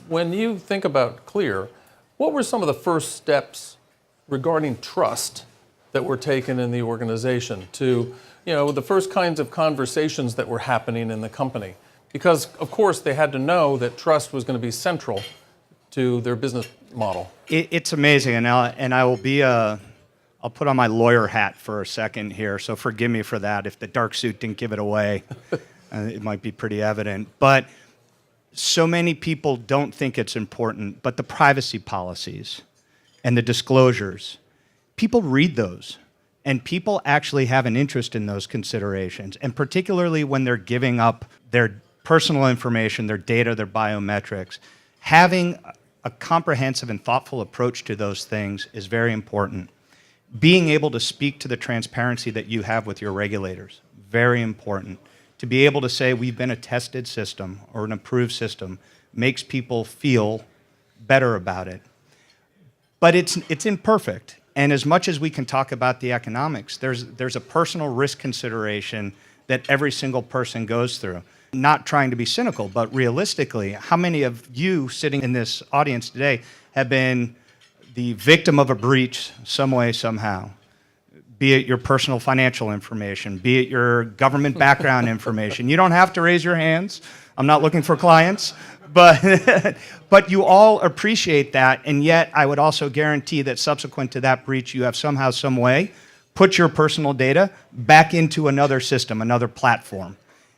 when you think about Clear, what were some of the first steps regarding trust that were taken in the organization to, the first kinds of conversations that were happening in the company? Because, of course, they had to know that trust was going to be central to their business model. It's amazing, and I will be I'll put on my lawyer hat for a second here, so forgive me for that. If the dark suit didn't give it away, it might be pretty evident. But so many people don't think it's important, but the privacy policies and the disclosures, people read those, and people actually have an interest in those considerations, and particularly when they're giving up their personal information, their data, their biometrics. Having a comprehensive and thoughtful approach to those things is very important. Being able to speak to the transparency that you have with your regulators, very important. To be able to say we've been a tested system or an approved system makes people feel better about it. But it's imperfect. And as much as we can talk about the economics, there's a personal risk consideration that every single person goes through. Not trying to be cynical, but realistically, how many of you sitting in this audience today have been the victim of a breach some way, somehow? Be it your personal financial information, be it your government background information. You don't have to raise your hands. I'm not looking for clients, but you all appreciate that, and yet I would also guarantee that subsequent to that breach, you have somehow, some way, put your personal data back into another system, another platform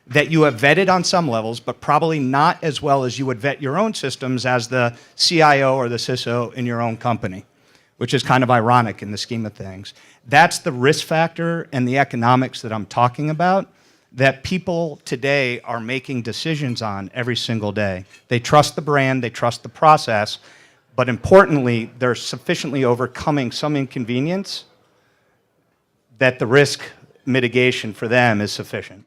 that you have vetted on some levels, but probably not as well as you would vet your own systems as the CIO or the CISO in your own company, which is kind of ironic in the scheme of things. That's the risk factor and the economics that I'm talking about that people today are making decisions on every single day. They trust the brand, they trust the process, but importantly, they're sufficiently overcoming some inconvenience that the risk mitigation for them is sufficient.